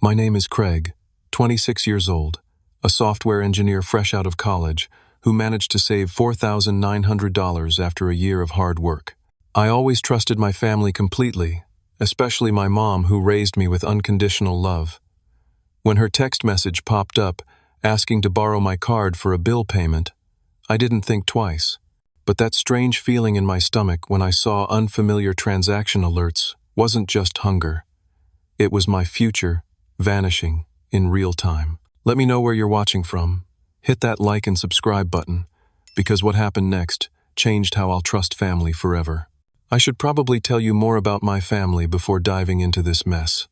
My name is Craig, 26 years old, a software engineer fresh out of college who managed to save $4,900 after a year of hard work. I always trusted my family completely, especially my mom who raised me with unconditional love. When her text message popped up asking to borrow my card for a bill payment, I didn't think twice. But that strange feeling in my stomach when I saw unfamiliar transaction alerts wasn't just hunger. It was my future vanishing in real time. Let me know where you're watching from. Hit that like and subscribe button, because what happened next changed how I'll trust family forever. I should probably tell you more about my family before diving into this mess.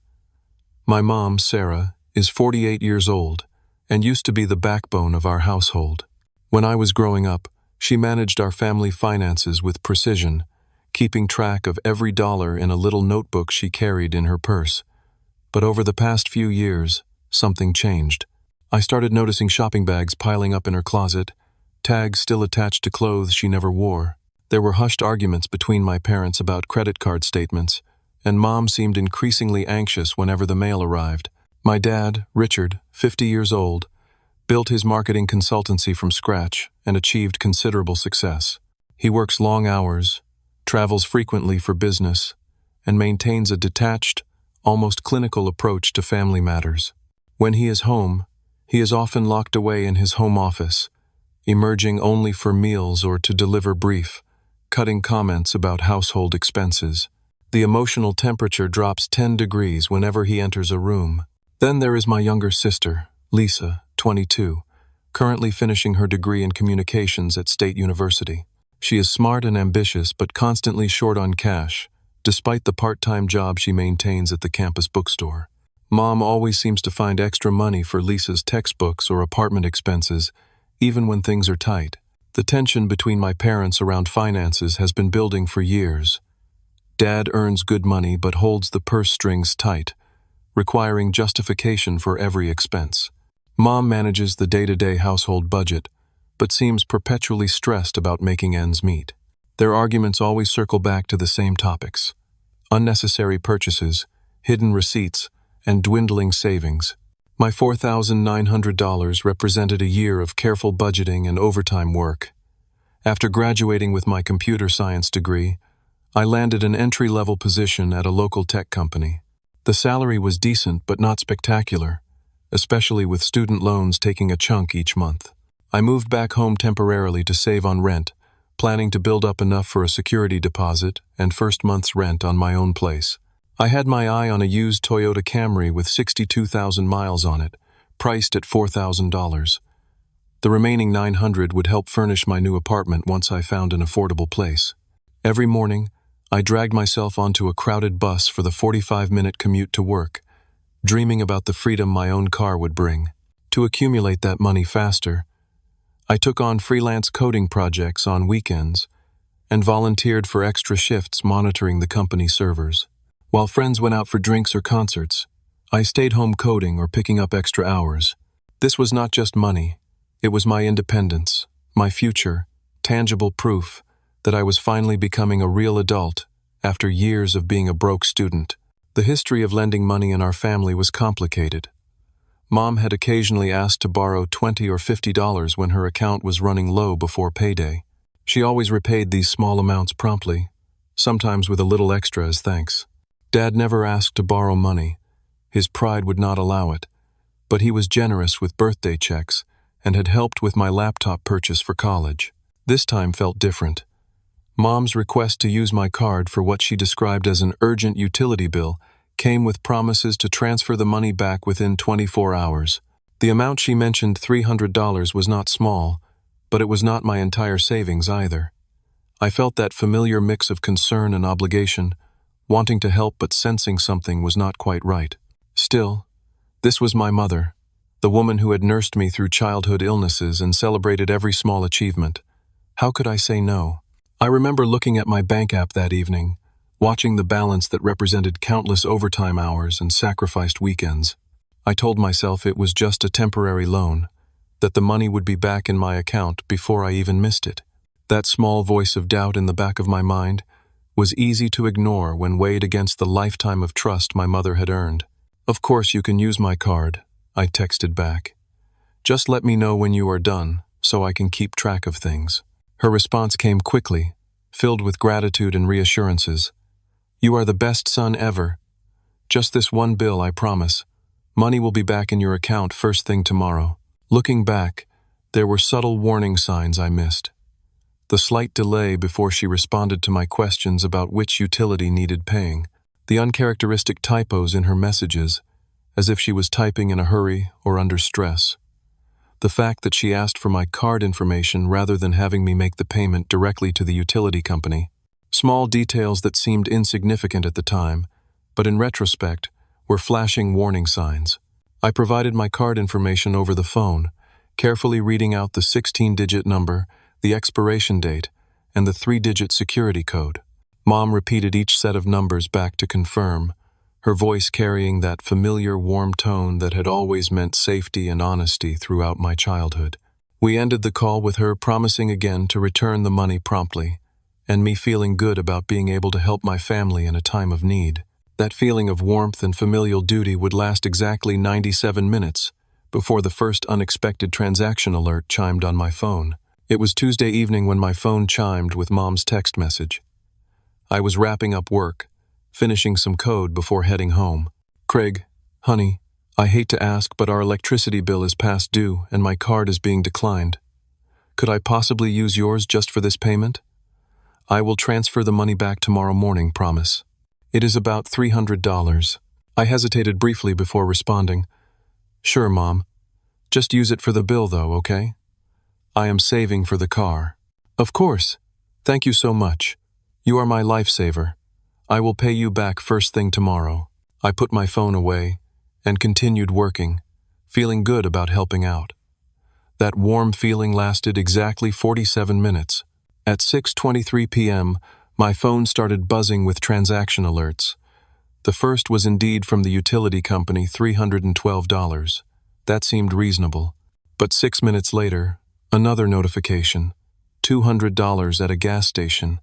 My mom, Sarah, is 48 years old and used to be the backbone of our household. When I was growing up, she managed our family finances with precision, keeping track of every dollar in a little notebook she carried in her purse. But over the past few years, something changed. I started noticing shopping bags piling up in her closet, tags still attached to clothes she never wore. There were hushed arguments between my parents about credit card statements, and Mom seemed increasingly anxious whenever the mail arrived. My dad, Richard, 50 years old, built his marketing consultancy from scratch and achieved considerable success. He works long hours, travels frequently for business, and maintains a detached, almost clinical approach to family matters. When he is home, he is often locked away in his home office, emerging only for meals or to deliver brief, cutting comments about household expenses. The emotional temperature drops 10 degrees whenever he enters a room. Then there is my younger sister, Lisa, 22, currently finishing her degree in communications at State University. She is smart and ambitious but constantly short on cash, despite the part-time job she maintains at the campus bookstore. Mom always seems to find extra money for Lisa's textbooks or apartment expenses, even when things are tight. The tension between my parents around finances has been building for years. Dad earns good money but holds the purse strings tight, requiring justification for every expense. Mom manages the day-to-day household budget, but seems perpetually stressed about making ends meet. Their arguments always circle back to the same topics: unnecessary purchases, hidden receipts, and dwindling savings. My $4,900 represented a year of careful budgeting and overtime work. After graduating with my computer science degree, I landed an entry-level position at a local tech company. The salary was decent but not spectacular, especially with student loans taking a chunk each month. I moved back home temporarily to save on rent, planning to build up enough for a security deposit and first month's rent on my own place. I had my eye on a used Toyota Camry with 62,000 miles on it, priced at $4,000. The remaining $900 would help furnish my new apartment once I found an affordable place. Every morning, I dragged myself onto a crowded bus for the 45-minute commute to work, dreaming about the freedom my own car would bring. To accumulate that money faster, I took on freelance coding projects on weekends and volunteered for extra shifts monitoring the company servers. While friends went out for drinks or concerts, I stayed home coding or picking up extra hours. This was not just money, it was my independence, my future, tangible proof that I was finally becoming a real adult after years of being a broke student. The history of lending money in our family was complicated. Mom had occasionally asked to borrow $20 or $50 when her account was running low before payday. She always repaid these small amounts promptly, sometimes with a little extra as thanks. Dad never asked to borrow money. His pride would not allow it, but he was generous with birthday checks and had helped with my laptop purchase for college. This time felt different. Mom's request to use my card for what she described as an urgent utility bill came with promises to transfer the money back within 24 hours. The amount she mentioned, $300, was not small, but it was not my entire savings either. I felt that familiar mix of concern and obligation, wanting to help but sensing something was not quite right. Still, this was my mother, the woman who had nursed me through childhood illnesses and celebrated every small achievement. How could I say no? I remember looking at my bank app that evening, watching the balance that represented countless overtime hours and sacrificed weekends. I told myself it was just a temporary loan, that the money would be back in my account before I even missed it. That small voice of doubt in the back of my mind was easy to ignore when weighed against the lifetime of trust my mother had earned. Of course you can use my card, I texted back. Just let me know when you are done, so I can keep track of things. Her response came quickly, filled with gratitude and reassurances. You are the best son ever. Just this one bill, I promise. Money will be back in your account first thing tomorrow. Looking back, there were subtle warning signs I missed. The slight delay before she responded to my questions about which utility needed paying. The uncharacteristic typos in her messages, as if she was typing in a hurry or under stress. The fact that she asked for my card information rather than having me make the payment directly to the utility company. Small details that seemed insignificant at the time, but in retrospect, were flashing warning signs. I provided my card information over the phone, carefully reading out the 16-digit number, the expiration date, and the 3-digit security code. Mom repeated each set of numbers back to confirm, her voice carrying that familiar warm tone that had always meant safety and honesty throughout my childhood. We ended the call with her promising again to return the money promptly, and me feeling good about being able to help my family in a time of need. That feeling of warmth and familial duty would last exactly 97 minutes before the first unexpected transaction alert chimed on my phone. It was Tuesday evening when my phone chimed with Mom's text message. I was wrapping up work, finishing some code before heading home. Craig, honey, I hate to ask, but our electricity bill is past due and my card is being declined. Could I possibly use yours just for this payment? I will transfer the money back tomorrow morning, promise. It is about $300. I hesitated briefly before responding. Sure, Mom. Just use it for the bill, though, okay? I am saving for the car. Of course. Thank you so much. You are my lifesaver. I will pay you back first thing tomorrow. I put my phone away and continued working, feeling good about helping out. That warm feeling lasted exactly 47 minutes. At 6:23 p.m., my phone started buzzing with transaction alerts. The first was indeed from the utility company, $312. That seemed reasonable. But 6 minutes later, another notification, $200 at a gas station.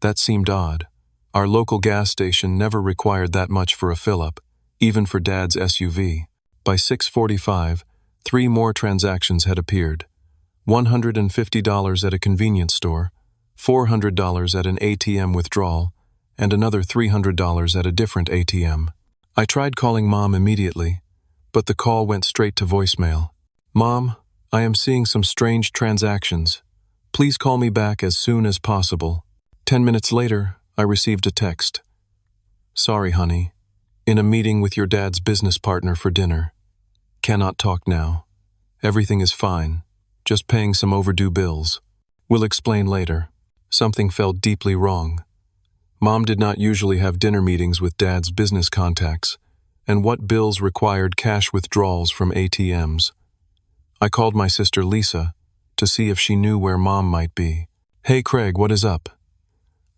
That seemed odd. Our local gas station never required that much for a fill-up, even for Dad's SUV. By 6:45, 3 more transactions had appeared. $150 at a convenience store, $400 at an ATM withdrawal, and another $300 at a different ATM. I tried calling Mom immediately, but the call went straight to voicemail. Mom, I am seeing some strange transactions. Please call me back as soon as possible. 10 minutes later, I received a text. Sorry, honey. In a meeting with your dad's business partner for dinner. Cannot talk now. Everything is fine. Just paying some overdue bills. We'll explain later. Something felt deeply wrong. Mom did not usually have dinner meetings with Dad's business contacts, and what bills required cash withdrawals from ATMs. I called my sister Lisa to see if she knew where Mom might be. Hey Craig, what is up?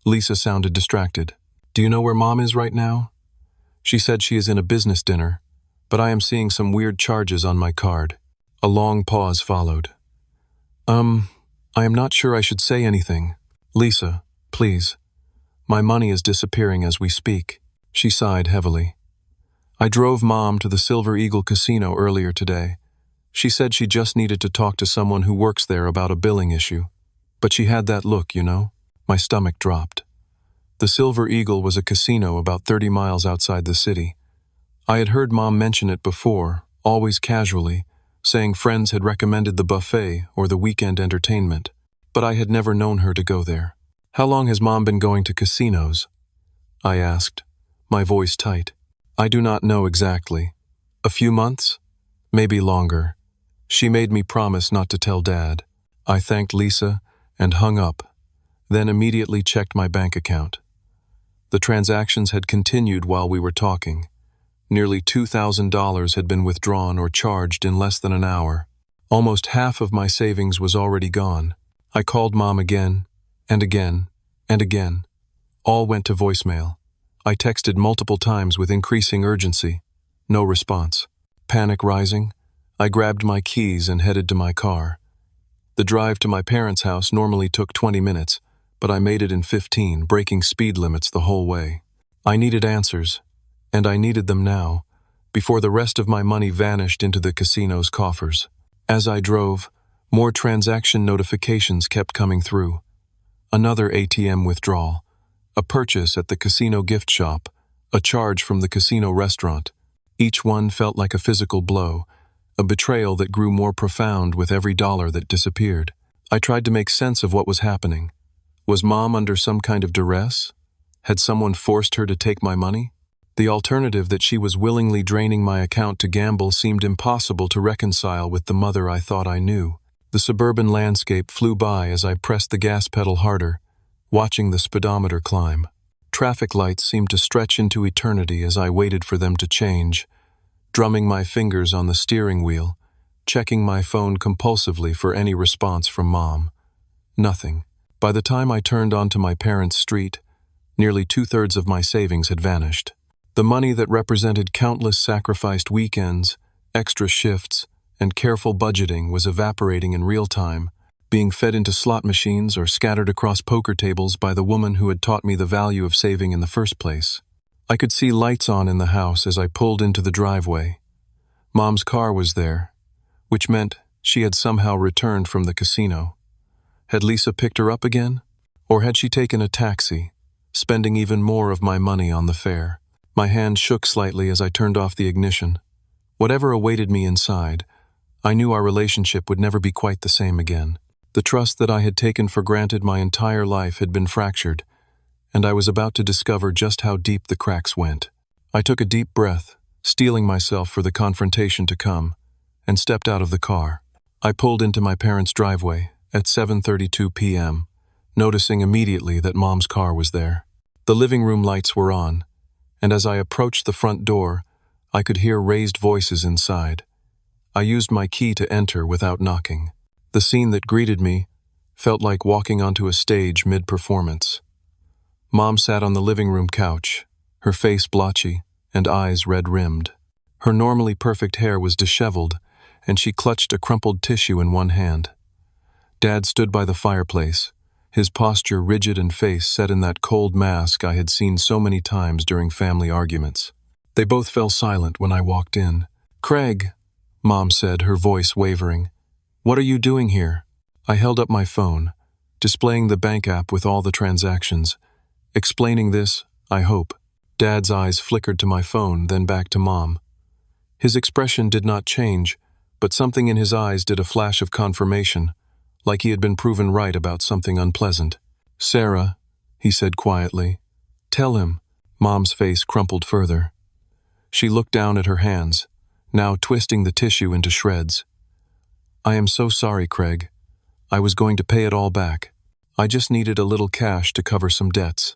Lisa sounded distracted. Do you know where Mom is right now? She said she is in a business dinner, but I am seeing some weird charges on my card. A long pause followed. I am not sure I should say anything. Lisa, please. My money is disappearing as we speak. She sighed heavily. I drove Mom to the Silver Eagle Casino earlier today. She said she just needed to talk to someone who works there about a billing issue. But she had that look, you know? My stomach dropped. The Silver Eagle was a casino about 30 miles outside the city. I had heard Mom mention it before, always casually, saying friends had recommended the buffet or the weekend entertainment, but I had never known her to go there. How long has Mom been going to casinos? I asked, my voice tight. I do not know exactly. A few months? Maybe longer. She made me promise not to tell Dad. I thanked Lisa and hung up, then immediately checked my bank account. The transactions had continued while we were talking. Nearly $2,000 had been withdrawn or charged in less than an hour. Almost half of my savings was already gone. I called Mom again, and again, and again. All went to voicemail. I texted multiple times with increasing urgency. No response. Panic rising, I grabbed my keys and headed to my car. The drive to my parents' house normally took 20 minutes, but I made it in 15, breaking speed limits the whole way. I needed answers, and I needed them now, before the rest of my money vanished into the casino's coffers. As I drove, more transaction notifications kept coming through. Another ATM withdrawal, a purchase at the casino gift shop, a charge from the casino restaurant. Each one felt like a physical blow, a betrayal that grew more profound with every dollar that disappeared. I tried to make sense of what was happening. Was Mom under some kind of duress? Had someone forced her to take my money? The alternative that she was willingly draining my account to gamble seemed impossible to reconcile with the mother I thought I knew. The suburban landscape flew by as I pressed the gas pedal harder, watching the speedometer climb. Traffic lights seemed to stretch into eternity as I waited for them to change, drumming my fingers on the steering wheel, checking my phone compulsively for any response from Mom. Nothing. By the time I turned onto my parents' street, nearly 2/3 of my savings had vanished. The money that represented countless sacrificed weekends, extra shifts, and careful budgeting was evaporating in real time, being fed into slot machines or scattered across poker tables by the woman who had taught me the value of saving in the first place. I could see lights on in the house as I pulled into the driveway. Mom's car was there, which meant she had somehow returned from the casino. Had Lisa picked her up again? Or had she taken a taxi, spending even more of my money on the fare? My hand shook slightly as I turned off the ignition. Whatever awaited me inside, I knew our relationship would never be quite the same again. The trust that I had taken for granted my entire life had been fractured, and I was about to discover just how deep the cracks went. I took a deep breath, steeling myself for the confrontation to come, and stepped out of the car. I pulled into my parents' driveway at 7:32 p.m., noticing immediately that Mom's car was there. The living room lights were on, and as I approached the front door, I could hear raised voices inside. I used my key to enter without knocking. The scene that greeted me felt like walking onto a stage mid-performance. Mom sat on the living room couch, her face blotchy and eyes red-rimmed. Her normally perfect hair was disheveled, and she clutched a crumpled tissue in one hand. Dad stood by the fireplace, his posture rigid and face set in that cold mask I had seen so many times during family arguments. They both fell silent when I walked in. "Craig," Mom said, her voice wavering. "What are you doing here?" I held up my phone, displaying the bank app with all the transactions. Explaining this, I hope. Dad's eyes flickered to my phone, then back to Mom. His expression did not change, but something in his eyes did a flash of confirmation, like he had been proven right about something unpleasant. "Sarah," he said quietly. "Tell him." Mom's face crumpled further. She looked down at her hands, now twisting the tissue into shreds. "I am so sorry, Craig. I was going to pay it all back. I just needed a little cash to cover some debts.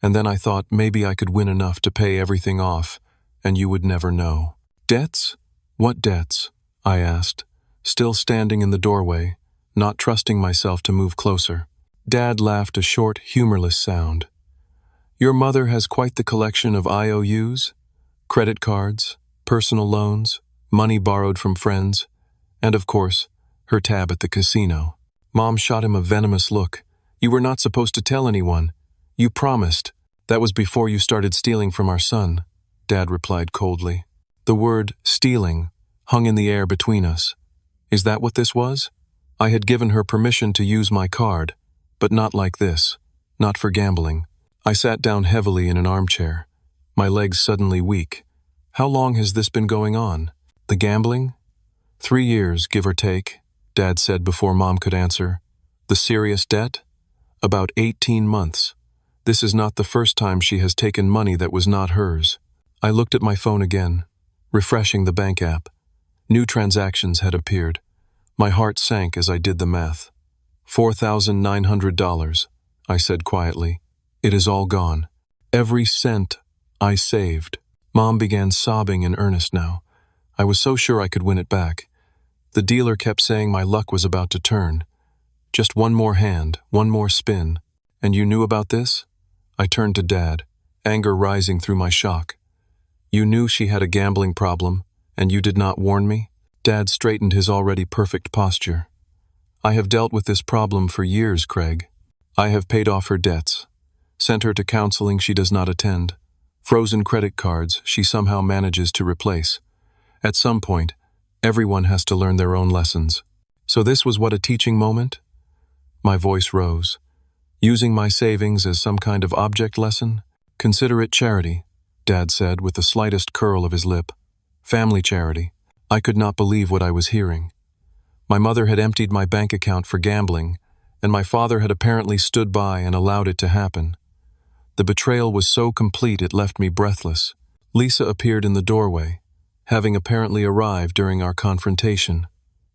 And then I thought maybe I could win enough to pay everything off, and you would never know." "Debts? What debts?" I asked, still standing in the doorway, not trusting myself to move closer. Dad laughed a short, humorless sound. "Your mother has quite the collection of IOUs, credit cards, personal loans, money borrowed from friends, and of course, her tab at the casino." Mom shot him a venomous look. "You were not supposed to tell anyone. You promised. That was before you started stealing from our son," Dad replied coldly. The word stealing hung in the air between us. Is that what this was? I had given her permission to use my card, but not like this, not for gambling. I sat down heavily in an armchair, my legs suddenly weak. How long has this been going on? The gambling? 3 years, give or take, Dad said before Mom could answer. The serious debt? About 18 months. This is not the first time she has taken money that was not hers. I looked at my phone again, refreshing the bank app. New transactions had appeared. My heart sank as I did the math. $4,900, I said quietly. It is all gone. Every cent I saved. Mom began sobbing in earnest now. I was so sure I could win it back. The dealer kept saying my luck was about to turn. Just one more hand, one more spin. And you knew about this? I turned to Dad, anger rising through my shock. You knew she had a gambling problem, and you did not warn me? Dad straightened his already perfect posture. I have dealt with this problem for years, Craig. I have paid off her debts, sent her to counseling she does not attend, Frozen credit cards she somehow manages to replace. At some point, everyone has to learn their own lessons. So this was what a teaching moment? My voice rose. Using my savings as some kind of object lesson? Consider it charity, Dad said with the slightest curl of his lip. Family charity. I could not believe what I was hearing. My mother had emptied my bank account for gambling, and my father had apparently stood by and allowed it to happen. The betrayal was so complete it left me breathless. Lisa appeared in the doorway, having apparently arrived during our confrontation.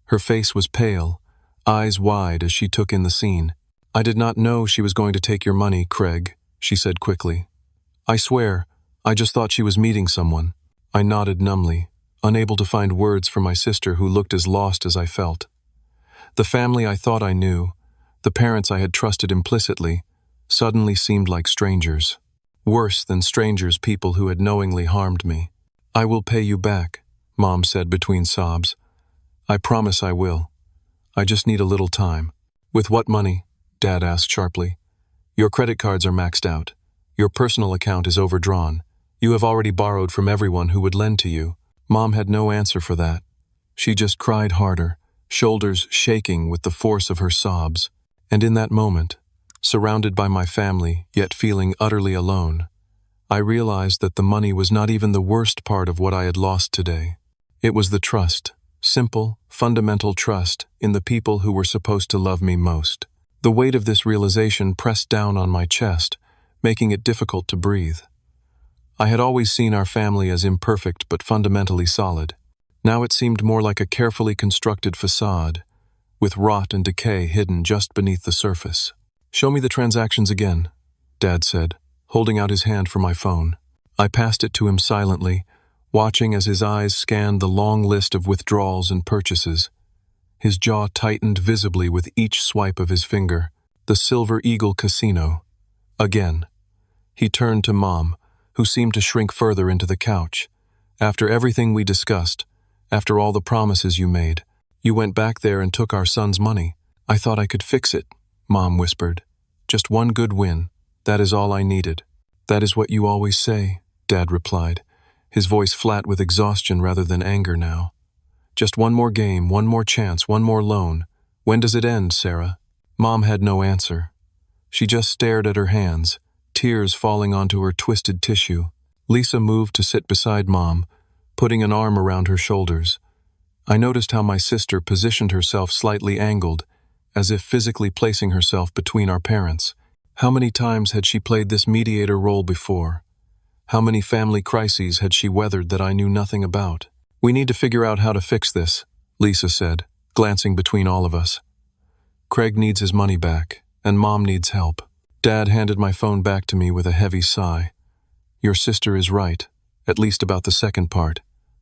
Her face was pale, eyes wide as she took in the scene. "I did not know she was going to take your money, Craig," she said quickly. "I swear, I just thought she was meeting someone." I nodded numbly, unable to find words for my sister who looked as lost as I felt. The family I thought I knew, the parents I had trusted implicitly, suddenly seemed like strangers. Worse than strangers, people who had knowingly harmed me. "I will pay you back," Mom said between sobs. "I promise I will. I just need a little time." "With what money?" Dad asked sharply. "Your credit cards are maxed out. Your personal account is overdrawn. You have already borrowed from everyone who would lend to you." Mom had no answer for that. She just cried harder, shoulders shaking with the force of her sobs. And in that moment, surrounded by my family, yet feeling utterly alone, I realized that the money was not even the worst part of what I had lost today. It was the trust, simple, fundamental trust in the people who were supposed to love me most. The weight of this realization pressed down on my chest, making it difficult to breathe. I had always seen our family as imperfect but fundamentally solid. Now it seemed more like a carefully constructed facade, with rot and decay hidden just beneath the surface. "Show me the transactions again," Dad said, holding out his hand for my phone. I passed it to him silently, watching as his eyes scanned the long list of withdrawals and purchases. His jaw tightened visibly with each swipe of his finger. The Silver Eagle Casino. Again. He turned to Mom, who seemed to shrink further into the couch. "After everything we discussed, after all the promises you made, you went back there and took our son's money." "I thought I could fix it," Mom whispered. "Just one good win. That is all I needed." "That is what you always say," Dad replied, his voice flat with exhaustion rather than anger now. "Just one more game, one more chance, one more loan. When does it end, Sarah?" Mom had no answer. She just stared at her hands, tears falling onto her twisted tissue. Lisa moved to sit beside Mom, putting an arm around her shoulders. I noticed how my sister positioned herself slightly angled, as if physically placing herself between our parents. How many times had she played this mediator role before? How many family crises had she weathered that I knew nothing about? "We need to figure out how to fix this," Lisa said, glancing between all of us. "Craig needs his money back, and Mom needs help." Dad handed my phone back to me with a heavy sigh. "Your sister is right, at least about the second part.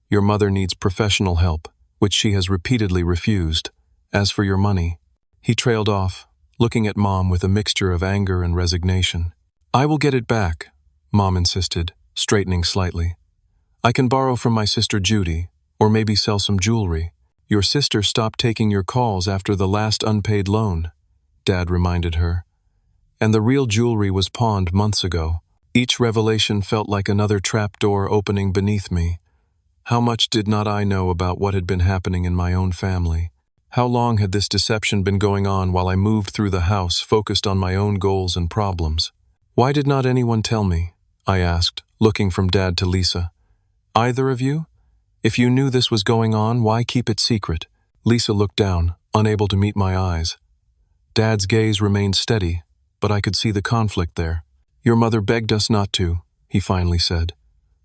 Your mother needs professional help, which she has repeatedly refused. As for your money..." He trailed off, looking at Mom with a mixture of anger and resignation. "I will get it back," Mom insisted, straightening slightly. "I can borrow from my sister Judy, or maybe sell some jewelry." "Your sister stopped taking your calls after the last unpaid loan," Dad reminded her. "And the real jewelry was pawned months ago." Each revelation felt like another trapdoor opening beneath me. How much did not I know about what had been happening in my own family? How long had this deception been going on while I moved through the house, focused on my own goals and problems? "Why did not anyone tell me?" I asked, looking from Dad to Lisa. "Either of you? If you knew this was going on, why keep it secret?" Lisa looked down, unable to meet my eyes. Dad's gaze remained steady, but I could see the conflict there. "Your mother begged us not to," he finally said.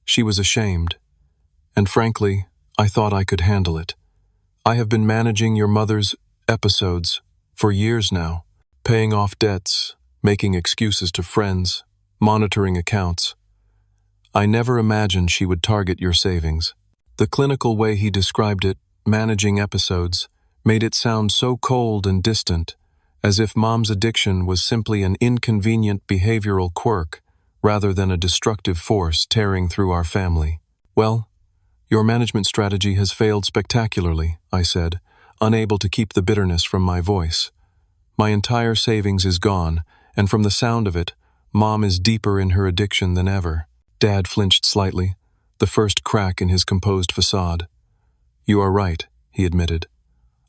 "She was ashamed. And frankly, I thought I could handle it. I have been managing your mother's episodes for years now, paying off debts, making excuses to friends, monitoring accounts. I never imagined she would target your savings." The clinical way he described it, managing episodes, made it sound so cold and distant, as if Mom's addiction was simply an inconvenient behavioral quirk rather than a destructive force tearing through our family. "Well, your management strategy has failed spectacularly," I said, unable to keep the bitterness from my voice. "My entire savings is gone, and from the sound of it, Mom is deeper in her addiction than ever." Dad flinched slightly, the first crack in his composed facade. "You are right," he admitted.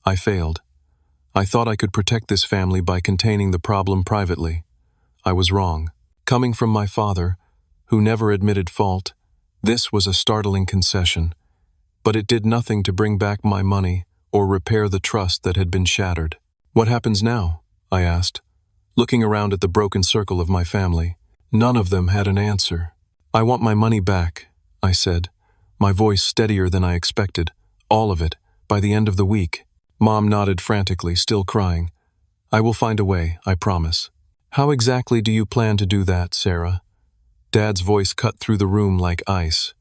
"I failed. I thought I could protect this family by containing the problem privately. I was wrong." Coming from my father, who never admitted fault, this was a startling concession, but it did nothing to bring back my money or repair the trust that had been shattered. "What happens now?" I asked, looking around at the broken circle of my family. None of them had an answer. "I want my money back," I said, my voice steadier than I expected. "All of it, by the end of the week." Mom nodded frantically, still crying. "I will find a way, I promise." "How exactly do you plan to do that, Sarah?" Dad's voice cut through the room like ice.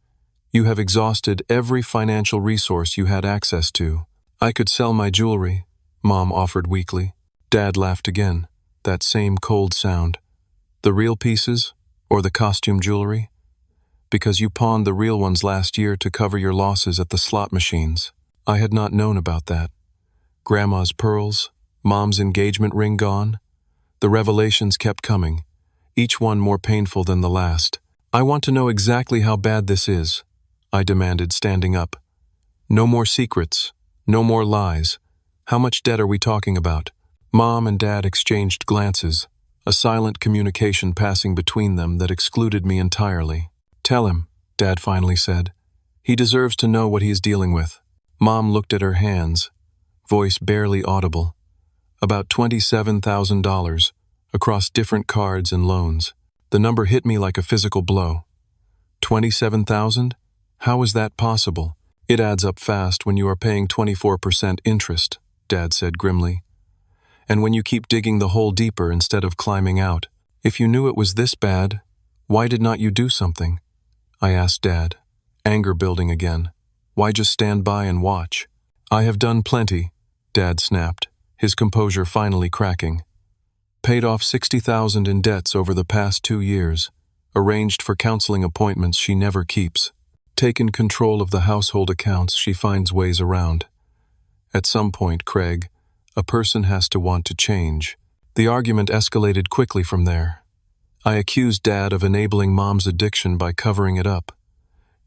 "You have exhausted every financial resource you had access to." "I could sell my jewelry," Mom offered weakly. Dad laughed again, that same cold sound. "The real pieces, or the costume jewelry? Because you pawned the real ones last year to cover your losses at the slot machines." I had not known about that. Grandma's pearls, Mom's engagement ring gone. The revelations kept coming, each one more painful than the last. "I want to know exactly how bad this is," I demanded, standing up. "No more secrets, no more lies. How much debt are we talking about?" Mom and Dad exchanged glances, a silent communication passing between them that excluded me entirely. "Tell him," Dad finally said. "He deserves to know what he is dealing with." Mom looked at her hands, voice barely audible. "About $27,000, across different cards and loans." The number hit me like a physical blow. 27,000? How is that possible? "It adds up fast when you are paying 24% interest," Dad said grimly. "And when you keep digging the hole deeper instead of climbing out. If you knew it was this bad, why did not you do something?" I asked Dad, anger building again. "Why just stand by and watch?" "I have done plenty," Dad snapped, his composure finally cracking. "Paid off 60,000 in debts over the past 2 years, arranged for counseling appointments she never keeps, taken control of the household accounts she finds ways around. At some point, Craig, a person has to want to change." The argument escalated quickly from there. I accused Dad of enabling Mom's addiction by covering it up.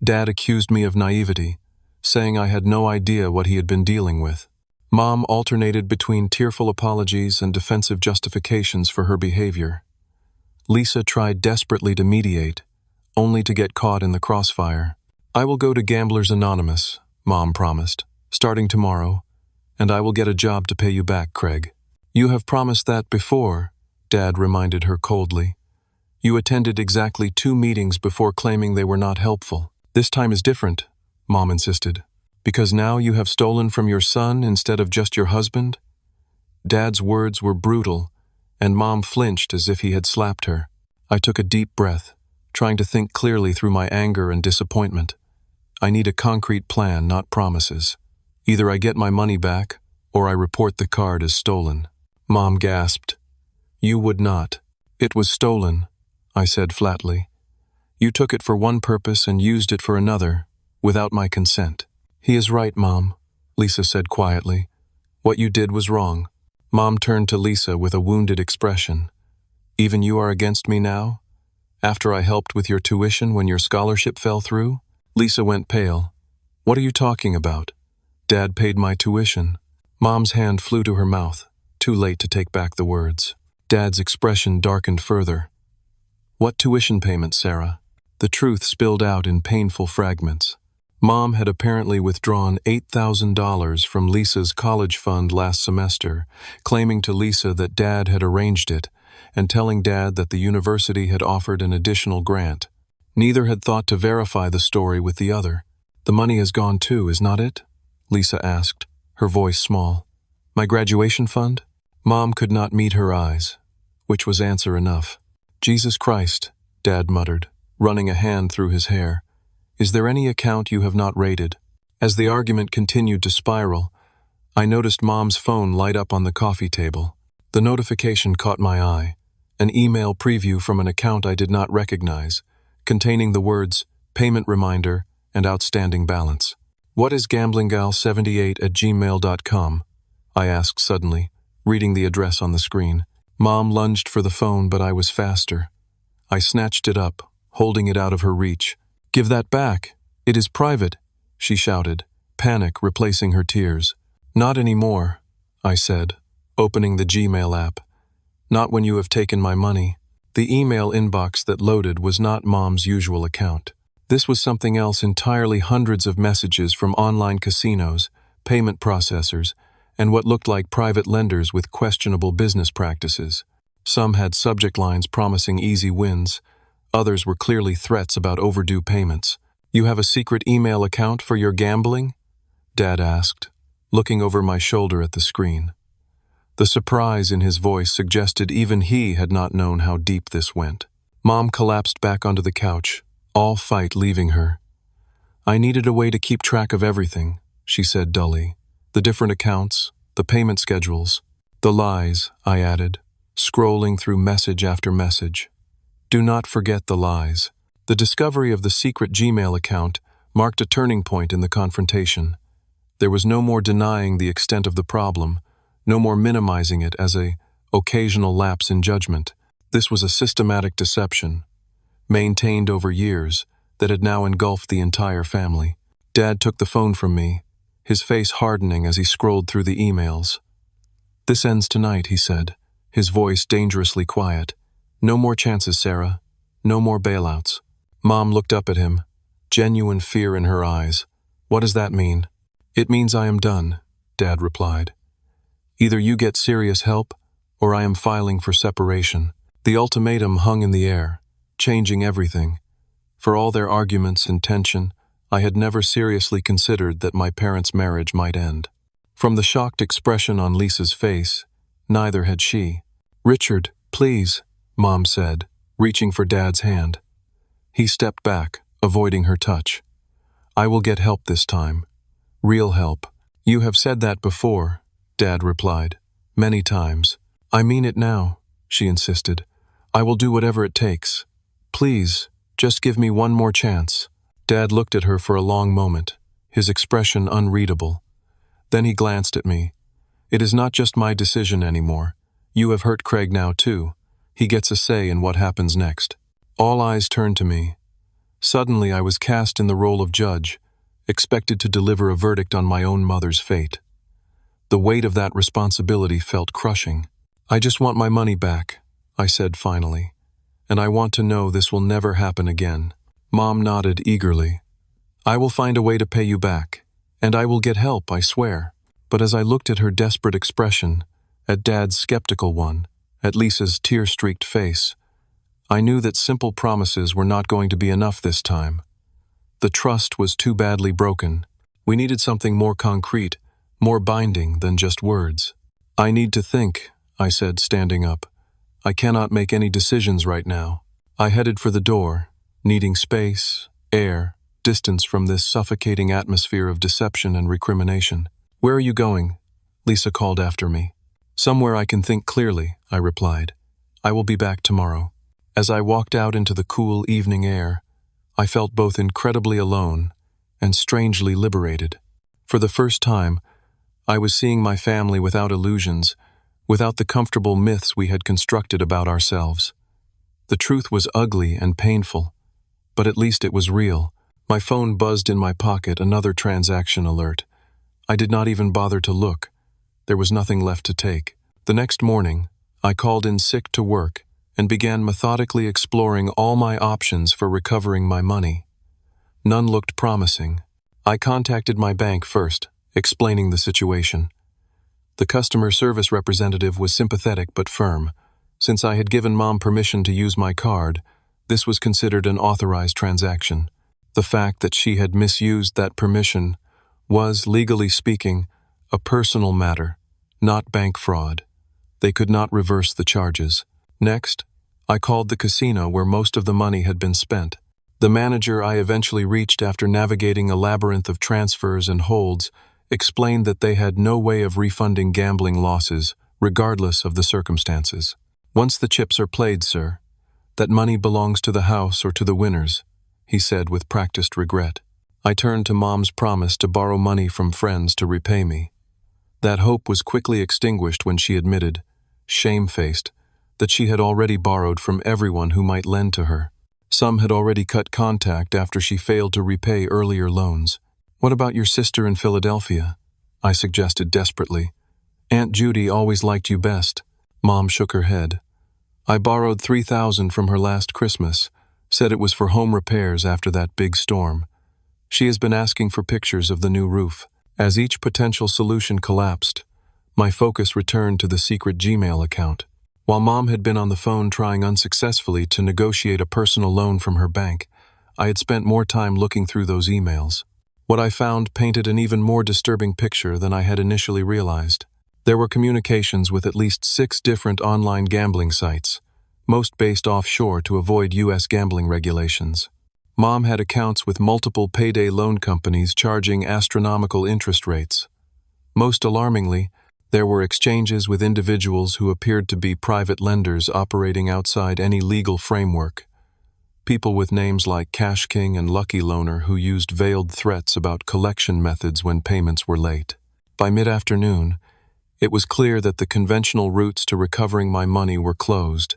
Dad accused me of naivety, saying I had no idea what he had been dealing with. Mom alternated between tearful apologies and defensive justifications for her behavior. Lisa tried desperately to mediate, only to get caught in the crossfire. "I will go to Gamblers Anonymous," Mom promised, "starting tomorrow, and I will get a job to pay you back, Craig." "You have promised that before," Dad reminded her coldly. "You attended exactly 2 meetings before claiming they were not helpful." "This time is different," Mom insisted. "Because now you have stolen from your son instead of just your husband?" Dad's words were brutal, and Mom flinched as if he had slapped her. I took a deep breath, trying to think clearly through my anger and disappointment. I need a concrete plan, not promises. Either I get my money back, or I report the card as stolen. Mom gasped. "You would not. It was stolen," I said flatly. "You took it for one purpose and used it for another, without my consent." "He is right, Mom," Lisa said quietly. "What you did was wrong." Mom turned to Lisa with a wounded expression. "Even you are against me now? After I helped with your tuition when your scholarship fell through?" Lisa went pale. "What are you talking about? Dad paid my tuition." Mom's hand flew to her mouth, too late to take back the words. Dad's expression darkened further. "What tuition payment, Sarah?" The truth spilled out in painful fragments. Mom had apparently withdrawn $8,000 from Lisa's college fund last semester, claiming to Lisa that Dad had arranged it, and telling Dad that the university had offered an additional grant. Neither had thought to verify the story with the other. "The money has gone too, is not it?" Lisa asked, her voice small. "My graduation fund?" Mom could not meet her eyes, which was answer enough. "Jesus Christ," Dad muttered, running a hand through his hair. "Is there any account you have not raided?" As the argument continued to spiral, I noticed Mom's phone light up on the coffee table. The notification caught my eye, an email preview from an account I did not recognize, containing the words, "payment reminder," and outstanding balance. "What is gamblinggal78@gmail.com? I asked suddenly, reading the address on the screen. Mom lunged for the phone, but I was faster. I snatched it up, holding it out of her reach. "Give that back! It is private!" she shouted, panic replacing her tears. "Not anymore," I said, opening the Gmail app. "Not when you have taken my money." The email inbox that loaded was not Mom's usual account. This was something else entirely, hundreds of messages from online casinos, payment processors, and what looked like private lenders with questionable business practices. Some had subject lines promising easy wins. Others were clearly threats about overdue payments. "You have a secret email account for your gambling?" Dad asked, looking over my shoulder at the screen. The surprise in his voice suggested even he had not known how deep this went. Mom collapsed back onto the couch, all fight leaving her. "I needed a way to keep track of everything," she said dully. "The different accounts, the payment schedules, the lies," I added, scrolling through message after message. "Do not forget the lies." The discovery of the secret Gmail account marked a turning point in the confrontation. There was no more denying the extent of the problem, no more minimizing it as a occasional lapse in judgment. This was a systematic deception, maintained over years, that had now engulfed the entire family. Dad took the phone from me, his face hardening as he scrolled through the emails. "This ends tonight," he said, his voice dangerously quiet. "No more chances, Sarah. No more bailouts." Mom looked up at him, genuine fear in her eyes. "What does that mean?" "It means I am done," Dad replied. "Either you get serious help, or I am filing for separation." The ultimatum hung in the air, changing everything. For all their arguments and tension, I had never seriously considered that my parents' marriage might end. From the shocked expression on Lisa's face, neither had she. "Richard, please," Mom said, reaching for Dad's hand. He stepped back, avoiding her touch. "I will get help this time. Real help." "You have said that before," Dad replied. "Many times." "I mean it now," she insisted. "I will do whatever it takes. Please, just give me one more chance." Dad looked at her for a long moment, his expression unreadable. Then he glanced at me. "It is not just my decision anymore. You have hurt Craig now too. He gets a say in what happens next." All eyes turned to me. Suddenly I was cast in the role of judge, expected to deliver a verdict on my own mother's fate. The weight of that responsibility felt crushing. "I just want my money back," I said finally, "and I want to know this will never happen again." Mom nodded eagerly. "I will find a way to pay you back, and I will get help, I swear." But as I looked at her desperate expression, at Dad's skeptical one, at Lisa's tear-streaked face, I knew that simple promises were not going to be enough this time. The trust was too badly broken. We needed something more concrete, more binding than just words. "I need to think," I said, standing up. "I cannot make any decisions right now." I headed for the door, needing space, air, distance from this suffocating atmosphere of deception and recrimination. "Where are you going?" Lisa called after me. "Somewhere I can think clearly," I replied. "I will be back tomorrow." As I walked out into the cool evening air, I felt both incredibly alone and strangely liberated. For the first time, I was seeing my family without illusions, without the comfortable myths we had constructed about ourselves. The truth was ugly and painful, but at least it was real. My phone buzzed in my pocket, another transaction alert. I did not even bother to look. There was nothing left to take. The next morning, I called in sick to work and began methodically exploring all my options for recovering my money. None looked promising. I contacted my bank first, explaining the situation. The customer service representative was sympathetic but firm. Since I had given Mom permission to use my card, this was considered an authorized transaction. The fact that she had misused that permission was, legally speaking, a personal matter, not bank fraud. They could not reverse the charges. Next, I called the casino where most of the money had been spent. The manager I eventually reached after navigating a labyrinth of transfers and holds explained that they had no way of refunding gambling losses, regardless of the circumstances. "Once the chips are played, sir, that money belongs to the house or to the winners," he said with practiced regret. I turned to Mom's promise to borrow money from friends to repay me. That hope was quickly extinguished when she admitted, shame-faced, that she had already borrowed from everyone who might lend to her. Some had already cut contact after she failed to repay earlier loans. "What about your sister in Philadelphia?" I suggested desperately. "Aunt Judy always liked you best." Mom shook her head. "I borrowed $3,000 from her last Christmas, said it was for home repairs after that big storm. She has been asking for pictures of the new roof." As each potential solution collapsed, my focus returned to the secret Gmail account. While Mom had been on the phone trying unsuccessfully to negotiate a personal loan from her bank, I had spent more time looking through those emails. What I found painted an even more disturbing picture than I had initially realized. There were communications with at least 6 different online gambling sites, most based offshore to avoid U.S. gambling regulations. Mom had accounts with multiple payday loan companies charging astronomical interest rates. Most alarmingly, there were exchanges with individuals who appeared to be private lenders operating outside any legal framework. People with names like Cash King and Lucky Loaner who used veiled threats about collection methods when payments were late. By mid-afternoon, it was clear that the conventional routes to recovering my money were closed.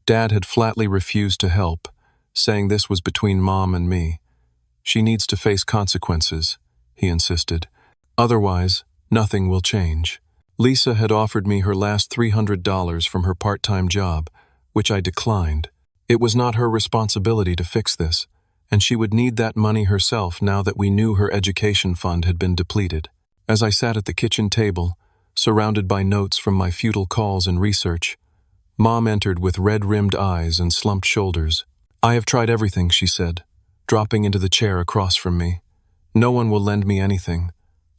Dad had flatly refused to help, saying this was between Mom and me. "She needs to face consequences," he insisted. "Otherwise, nothing will change." Lisa had offered me her last $300 from her part-time job, which I declined. It was not her responsibility to fix this, and she would need that money herself now that we knew her education fund had been depleted. As I sat at the kitchen table, surrounded by notes from my futile calls and research, Mom entered with red-rimmed eyes and slumped shoulders. "I have tried everything," she said, dropping into the chair across from me. "No one will lend me anything.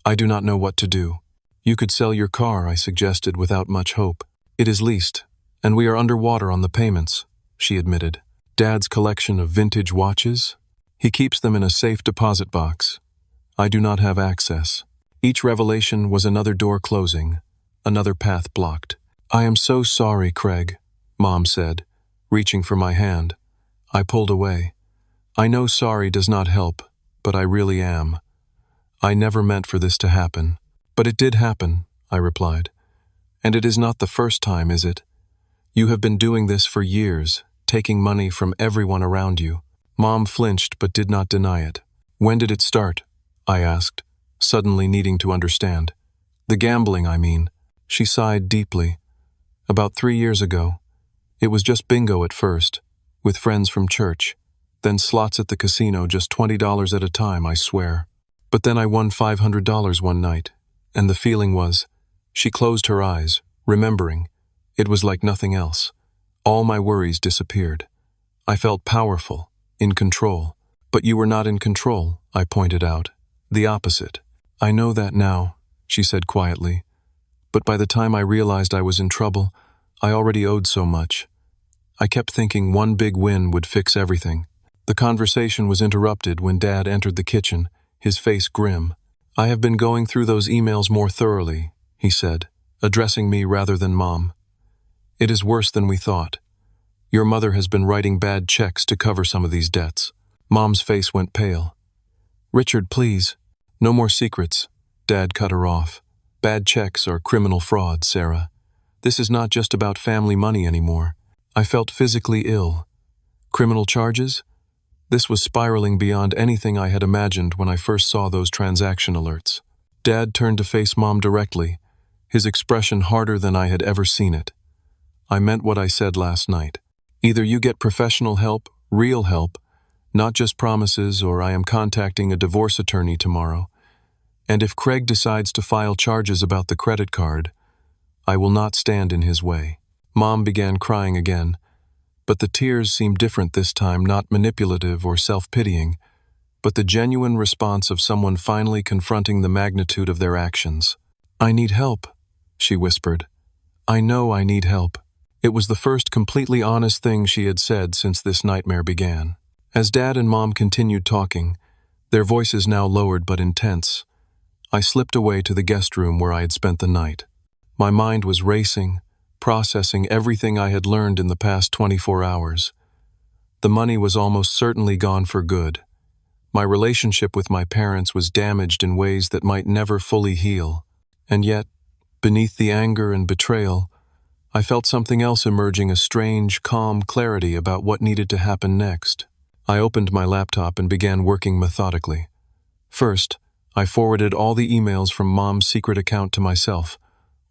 I do not know what to do." "You could sell your car," I suggested without much hope. "It is leased, and we are underwater on the payments," she admitted. "Dad's collection of vintage watches? He keeps them in a safe deposit box. I do not have access." Each revelation was another door closing, another path blocked. "I am so sorry, Craig," Mom said, reaching for my hand. I pulled away. "I know sorry does not help, but I really am. I never meant for this to happen." "But it did happen," I replied. "And it is not the first time, is it? You have been doing this for years, taking money from everyone around you." Mom flinched but did not deny it. "When did it start?" I asked, suddenly needing to understand. "The gambling, I mean." She sighed deeply. "About 3 years ago. It was just bingo at first, with friends from church. Then slots at the casino, just $20 at a time, I swear. But then I won $500 one night, and the feeling was..." She closed her eyes, remembering. "It was like nothing else. All my worries disappeared. I felt powerful, in control." "But you were not in control," I pointed out. "The opposite." "I know that now," she said quietly. "But by the time I realized I was in trouble, I already owed so much. I kept thinking one big win would fix everything." The conversation was interrupted when Dad entered the kitchen, his face grim. "I have been going through those emails more thoroughly," he said, addressing me rather than Mom. "It is worse than we thought. Your mother has been writing bad checks to cover some of these debts." Mom's face went pale. "Richard, please. No more secrets," Dad cut her off. "Bad checks are criminal fraud, Sarah. This is not just about family money anymore." I felt physically ill. Criminal charges? This was spiraling beyond anything I had imagined when I first saw those transaction alerts. Dad turned to face Mom directly, his expression harder than I had ever seen it. "I meant what I said last night. Either you get professional help, real help, not just promises, or I am contacting a divorce attorney tomorrow. And if Craig decides to file charges about the credit card, I will not stand in his way." Mom began crying again, but the tears seemed different this time, not manipulative or self-pitying, but the genuine response of someone finally confronting the magnitude of their actions. "I need help," she whispered. "I know I need help." It was the first completely honest thing she had said since this nightmare began. As Dad and Mom continued talking, their voices now lowered but intense, I slipped away to the guest room where I had spent the night. My mind was racing, processing everything I had learned in the past 24 hours. The money was almost certainly gone for good. My relationship with my parents was damaged in ways that might never fully heal. And yet, beneath the anger and betrayal, I felt something else emerging, a strange, calm clarity about what needed to happen next. I opened my laptop and began working methodically. First, I forwarded all the emails from Mom's secret account to myself,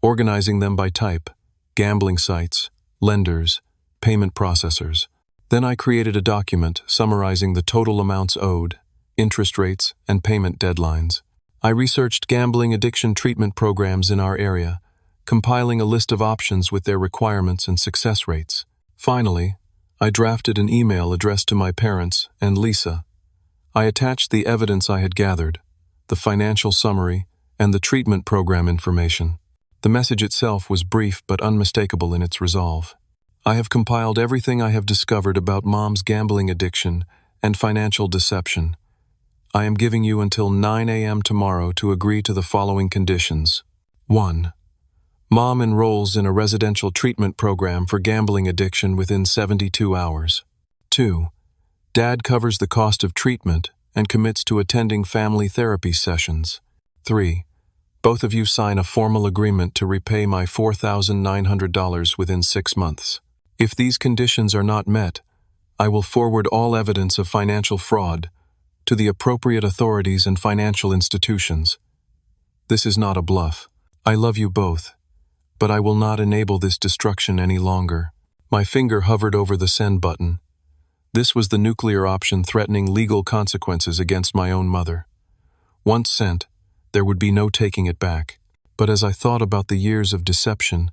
organizing them by type: gambling sites, lenders, payment processors. Then I created a document summarizing the total amounts owed, interest rates, and payment deadlines. I researched gambling addiction treatment programs in our area, compiling a list of options with their requirements and success rates. Finally, I drafted an email addressed to my parents and Lisa. I attached the evidence I had gathered, the financial summary, and the treatment program information. The message itself was brief but unmistakable in its resolve. I have compiled everything I have discovered about Mom's gambling addiction and financial deception. I am giving you until 9 a.m. tomorrow to agree to the following conditions. 1. Mom enrolls in a residential treatment program for gambling addiction within 72 hours. 2. Dad covers the cost of treatment and commits to attending family therapy sessions. 3. Both of you sign a formal agreement to repay my $4,900 within 6 months. If these conditions are not met, I will forward all evidence of financial fraud to the appropriate authorities and financial institutions. This is not a bluff. I love you both, but I will not enable this destruction any longer. My finger hovered over the send button. This was the nuclear option threatening legal consequences against my own mother. Once sent, there would be no taking it back. But as I thought about the years of deception,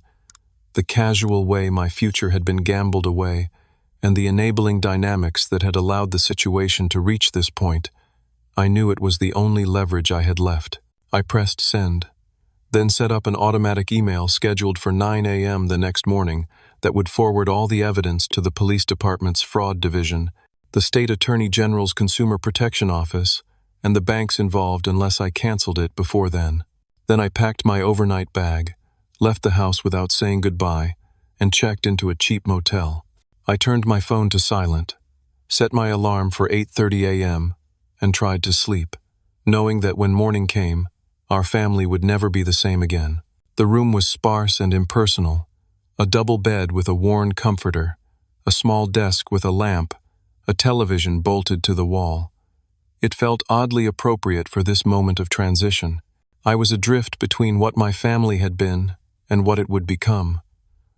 the casual way my future had been gambled away, and the enabling dynamics that had allowed the situation to reach this point, I knew it was the only leverage I had left. I pressed send, then set up an automatic email scheduled for 9 a.m. the next morning that would forward all the evidence to the police department's fraud division, the state attorney general's consumer protection office, and the banks involved unless I canceled it before then. Then I packed my overnight bag, left the house without saying goodbye, and checked into a cheap motel. I turned my phone to silent, set my alarm for 8:30 a.m., and tried to sleep, knowing that when morning came, our family would never be the same again. The room was sparse and impersonal, a double bed with a worn comforter, a small desk with a lamp, a television bolted to the wall. It felt oddly appropriate for this moment of transition. I was adrift between what my family had been and what it would become,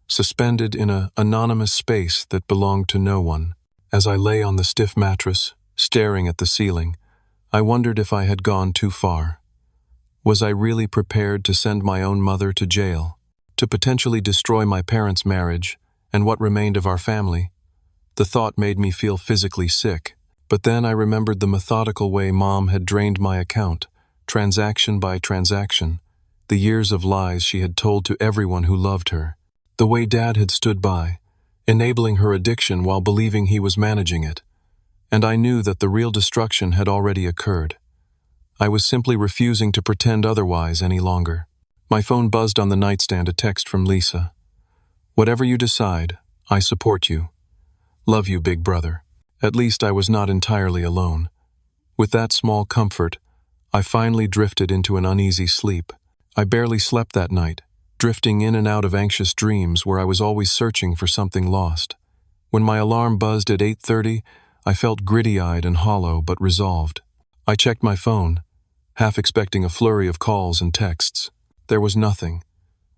suspended in an anonymous space that belonged to no one. As I lay on the stiff mattress, staring at the ceiling, I wondered if I had gone too far. Was I really prepared to send my own mother to jail, to potentially destroy my parents' marriage and what remained of our family? The thought made me feel physically sick, but then I remembered the methodical way Mom had drained my account, transaction by transaction, the years of lies she had told to everyone who loved her, the way Dad had stood by, enabling her addiction while believing he was managing it. And I knew that the real destruction had already occurred. I was simply refusing to pretend otherwise any longer. My phone buzzed on the nightstand, a text from Lisa. "Whatever you decide, I support you. Love you, big brother." At least I was not entirely alone. With that small comfort, I finally drifted into an uneasy sleep. I barely slept that night, drifting in and out of anxious dreams where I was always searching for something lost. When my alarm buzzed at 8:30, I felt gritty-eyed and hollow but resolved. I checked my phone, half expecting a flurry of calls and texts. There was nothing.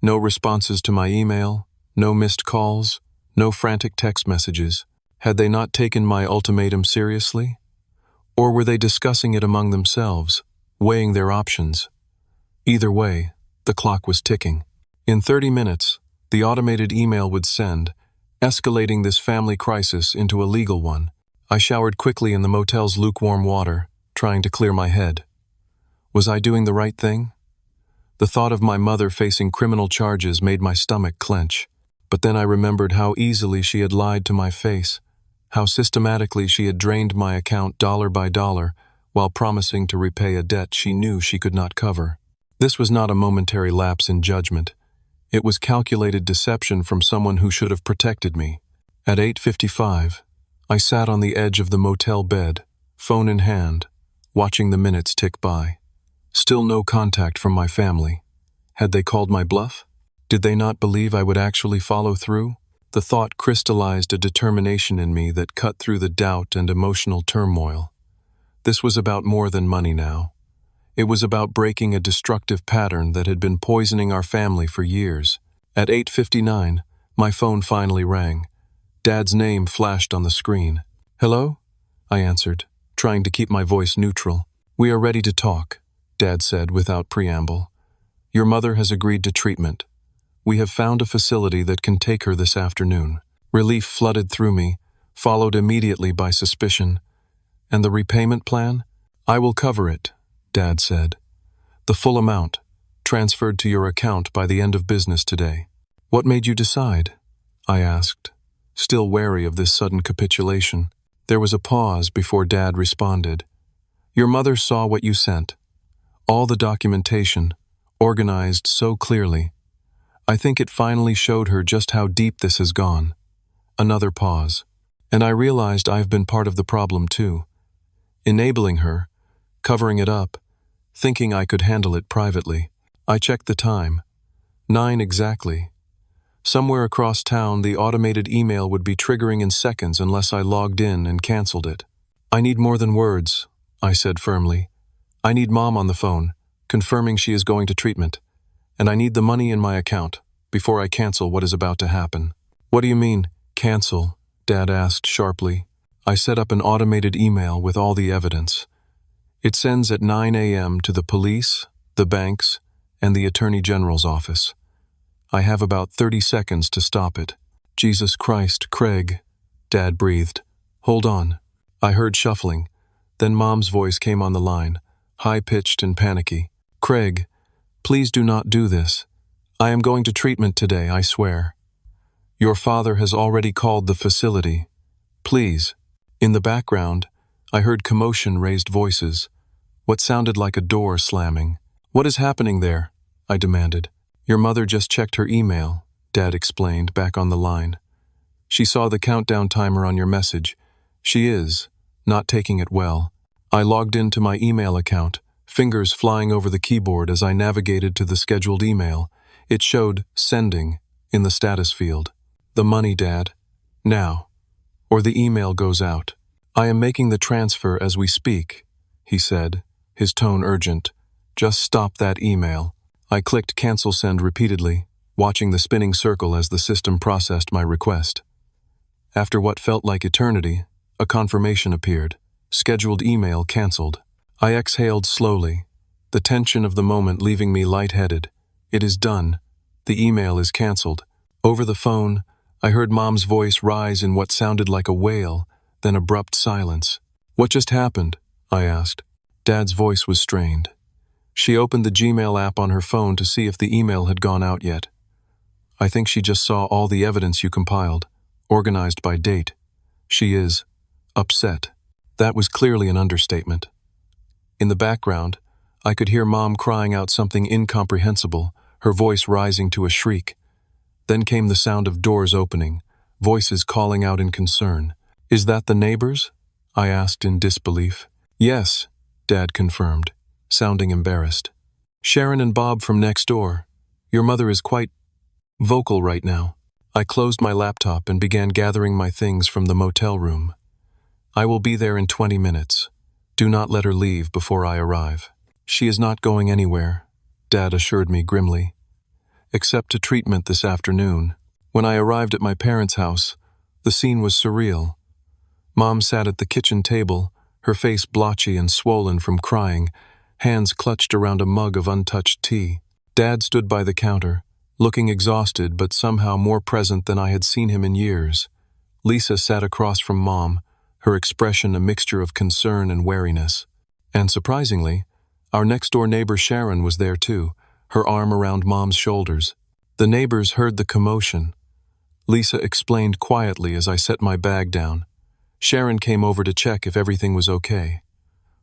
No responses to my email, no missed calls, no frantic text messages. Had they not taken my ultimatum seriously? Or were they discussing it among themselves, weighing their options? Either way, the clock was ticking. In 30 minutes, the automated email would send, escalating this family crisis into a legal one. I showered quickly in the motel's lukewarm water, trying to clear my head. Was I doing the right thing? The thought of my mother facing criminal charges made my stomach clench. But then I remembered how easily she had lied to my face, how systematically she had drained my account dollar by dollar while promising to repay a debt she knew she could not cover. This was not a momentary lapse in judgment. It was calculated deception from someone who should have protected me. At 8:55, I sat on the edge of the motel bed, phone in hand, watching the minutes tick by. Still no contact from my family. Had they called my bluff? Did they not believe I would actually follow through? The thought crystallized a determination in me that cut through the doubt and emotional turmoil. This was about more than money now. It was about breaking a destructive pattern that had been poisoning our family for years. At 8:59, my phone finally rang. Dad's name flashed on the screen. "Hello?" I answered, trying to keep my voice neutral. "We are ready to talk," Dad said without preamble. "Your mother has agreed to treatment. We have found a facility that can take her this afternoon." Relief flooded through me, followed immediately by suspicion. "And the repayment plan?" "I will cover it," Dad said. "The full amount, transferred to your account by the end of business today." "What made you decide?" I asked, still wary of this sudden capitulation. There was a pause before Dad responded. "Your mother saw what you sent. All the documentation, organized so clearly. I think it finally showed her just how deep this has gone." Another pause. "And I realized I've been part of the problem too. Enabling her, covering it up, thinking I could handle it privately." I checked the time. 9 exactly. Somewhere across town, the automated email would be triggering in seconds unless I logged in and canceled it. "I need more than words," I said firmly. "I need Mom on the phone, confirming she is going to treatment. And I need the money in my account before I cancel what is about to happen." "What do you mean, cancel?" Dad asked sharply. "I set up an automated email with all the evidence. It sends at 9 a.m. to the police, the banks, and the Attorney General's office. I have about 30 seconds to stop it." "Jesus Christ, Craig," Dad breathed. "Hold on." I heard shuffling. Then Mom's voice came on the line, high-pitched and panicky. "Craig, please do not do this. I am going to treatment today, I swear. Your father has already called the facility. Please." In the background, I heard commotion-raised voices, what sounded like a door slamming. "What is happening there?" I demanded. "Your mother just checked her email," Dad explained, back on the line. "She saw the countdown timer on your message. She is not taking it well." I logged into my email account, fingers flying over the keyboard as I navigated to the scheduled email. It showed "sending" in the status field. "The money, Dad. Now, or the email goes out." "I am making the transfer as we speak," he said, his tone urgent. "Just stop that email." I clicked cancel send repeatedly, watching the spinning circle as the system processed my request. After what felt like eternity, a confirmation appeared. Scheduled email canceled. I exhaled slowly, the tension of the moment leaving me lightheaded. It is done. The email is canceled. Over the phone, I heard Mom's voice rise in what sounded like a wail, then abrupt silence. "What just happened?" I asked. Dad's voice was strained. She opened the Gmail app on her phone to see if the email had gone out yet. "I think she just saw all the evidence you compiled, organized by date. She is upset." That was clearly an understatement. In the background, I could hear Mom crying out something incomprehensible, her voice rising to a shriek. Then came the sound of doors opening, voices calling out in concern. "Is that the neighbors?" I asked in disbelief. "Yes," Dad confirmed, sounding embarrassed. "Sharon and Bob from next door. Your mother is quite vocal right now." I closed my laptop and began gathering my things from the motel room. "I will be there in 20 minutes. Do not let her leave before I arrive." "She is not going anywhere," Dad assured me grimly. "Except to treatment this afternoon." When I arrived at my parents' house, the scene was surreal. Mom sat at the kitchen table, her face blotchy and swollen from crying, hands clutched around a mug of untouched tea. Dad stood by the counter, looking exhausted but somehow more present than I had seen him in years. Lisa sat across from Mom, her expression a mixture of concern and wariness. And surprisingly, our next-door neighbor Sharon was there too, her arm around Mom's shoulders. The neighbors heard the commotion. Lisa explained quietly as I set my bag down. Sharon came over to check if everything was okay.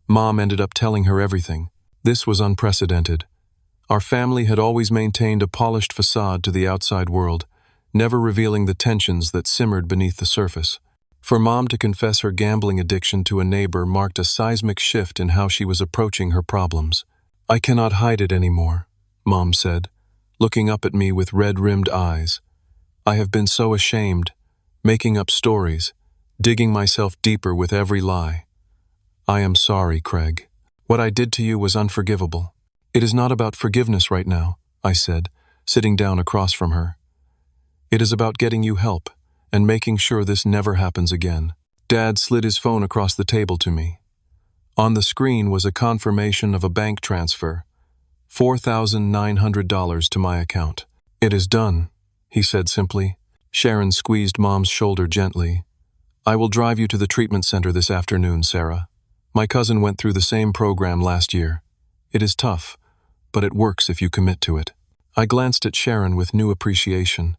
Mom ended up telling her everything. This was unprecedented. Our family had always maintained a polished facade to the outside world, never revealing the tensions that simmered beneath the surface. For Mom to confess her gambling addiction to a neighbor marked a seismic shift in how she was approaching her problems. "I cannot hide it anymore," Mom said, looking up at me with red-rimmed eyes. I have been so ashamed, making up stories, digging myself deeper with every lie. I am sorry, Craig. What I did to you was unforgivable. It is not about forgiveness right now, I said, sitting down across from her. It is about getting you help and making sure this never happens again. Dad slid his phone across the table to me. On the screen was a confirmation of a bank transfer, $4,900 to my account. It is done, he said simply. Sharon squeezed Mom's shoulder gently. I will drive you to the treatment center this afternoon, Sarah. My cousin went through the same program last year. It is tough, but it works if you commit to it. I glanced at Sharon with new appreciation.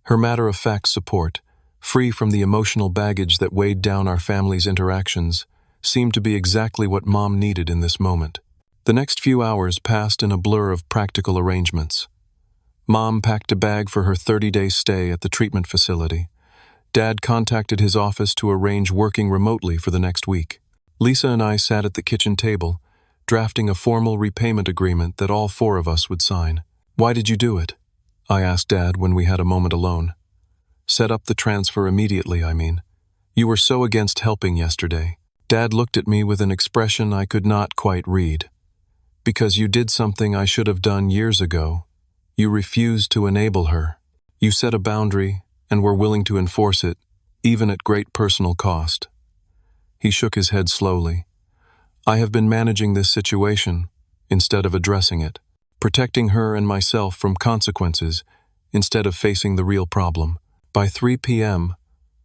Her matter-of-fact support, free from the emotional baggage that weighed down our family's interactions, seemed to be exactly what Mom needed in this moment. The next few hours passed in a blur of practical arrangements. Mom packed a bag for her 30-day stay at the treatment facility. Dad contacted his office to arrange working remotely for the next week. Lisa and I sat at the kitchen table, drafting a formal repayment agreement that all four of us would sign. Why did you do it? I asked Dad when we had a moment alone. Set up the transfer immediately, I mean. You were so against helping yesterday. Dad looked at me with an expression I could not quite read. Because you did something I should have done years ago. You refused to enable her. You set a boundary and were willing to enforce it, even at great personal cost. He shook his head slowly. I have been managing this situation instead of addressing it, protecting her and myself from consequences instead of facing the real problem. By 3 p.m.,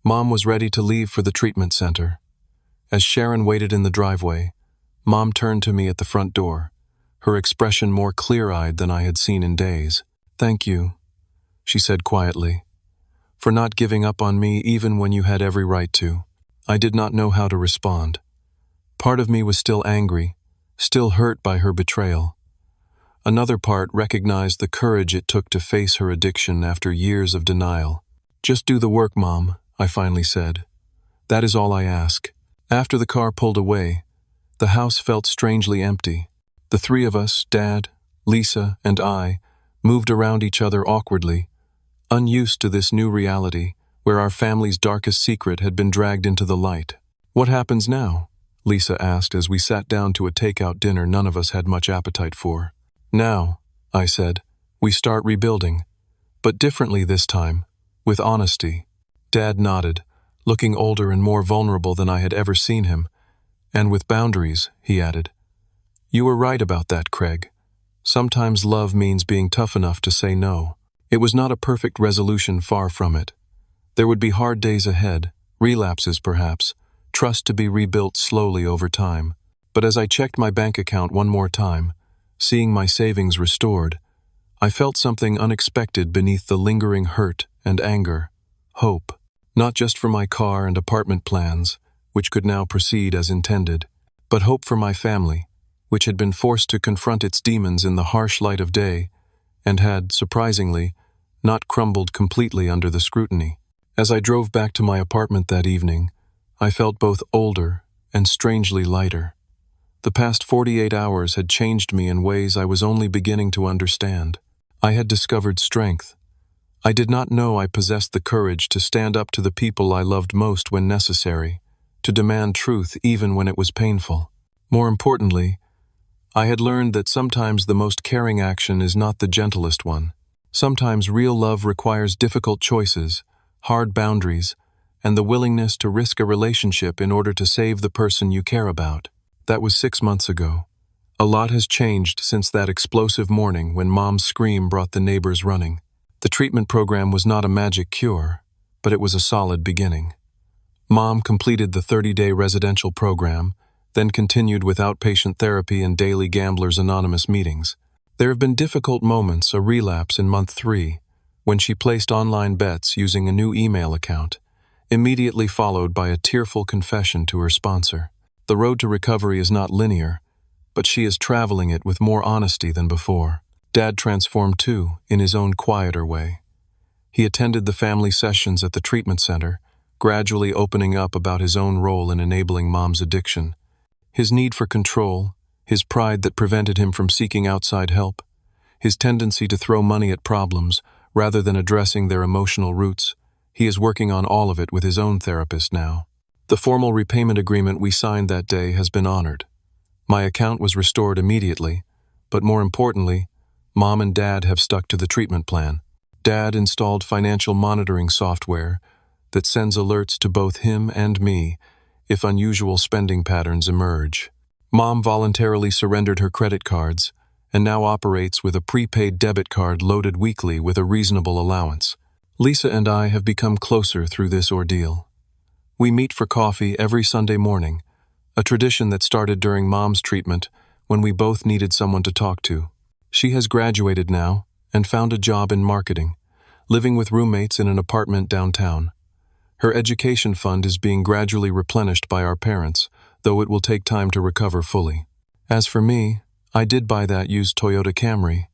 Mom was ready to leave for the treatment center. As Sharon waited in the driveway, Mom turned to me at the front door, her expression more clear-eyed than I had seen in days. Thank you, she said quietly, for not giving up on me even when you had every right to. I did not know how to respond. Part of me was still angry, still hurt by her betrayal. Another part recognized the courage it took to face her addiction after years of denial. Just do the work, Mom, I finally said. That is all I ask. After the car pulled away, the house felt strangely empty. The three of us, Dad, Lisa, and I, moved around each other awkwardly, unused to this new reality where our family's darkest secret had been dragged into the light. What happens now? Lisa asked as we sat down to a takeout dinner none of us had much appetite for. Now, I said, we start rebuilding, but differently this time, with honesty. Dad nodded, looking older and more vulnerable than I had ever seen him. And with boundaries, he added. You were right about that, Craig. Sometimes love means being tough enough to say no. It was not a perfect resolution, far from it. There would be hard days ahead, relapses perhaps, trust to be rebuilt slowly over time. But as I checked my bank account one more time, seeing my savings restored, I felt something unexpected beneath the lingering hurt and anger. Hope. Not just for my car and apartment plans, which could now proceed as intended, but hope for my family, which had been forced to confront its demons in the harsh light of day, and had, surprisingly, not crumbled completely under the scrutiny. As I drove back to my apartment that evening, I felt both older and strangely lighter. The past 48 hours had changed me in ways I was only beginning to understand. I had discovered strength. I did not know I possessed the courage to stand up to the people I loved most when necessary, to demand truth even when it was painful. More importantly, I had learned that sometimes the most caring action is not the gentlest one. Sometimes real love requires difficult choices, hard boundaries, and the willingness to risk a relationship in order to save the person you care about. That was 6 months ago. A lot has changed since that explosive morning when Mom's scream brought the neighbors running. The treatment program was not a magic cure, but it was a solid beginning. Mom completed the 30-day residential program, then continued with outpatient therapy and daily Gamblers Anonymous meetings. There have been difficult moments, a relapse in month 3, when she placed online bets using a new email account, immediately followed by a tearful confession to her sponsor. The road to recovery is not linear, but she is traveling it with more honesty than before. Dad transformed too, in his own quieter way. He attended the family sessions at the treatment center, gradually opening up about his own role in enabling Mom's addiction. His need for control, his pride that prevented him from seeking outside help, his tendency to throw money at problems rather than addressing their emotional roots. He is working on all of it with his own therapist now. The formal repayment agreement we signed that day has been honored. My account was restored immediately, but more importantly, Mom and Dad have stuck to the treatment plan. Dad installed financial monitoring software that sends alerts to both him and me if unusual spending patterns emerge. Mom voluntarily surrendered her credit cards and now operates with a prepaid debit card loaded weekly with a reasonable allowance. Lisa and I have become closer through this ordeal. We meet for coffee every Sunday morning, a tradition that started during Mom's treatment when we both needed someone to talk to. She has graduated now and found a job in marketing, living with roommates in an apartment downtown. Her education fund is being gradually replenished by our parents, though it will take time to recover fully. As for me, I did buy that used Toyota Camry.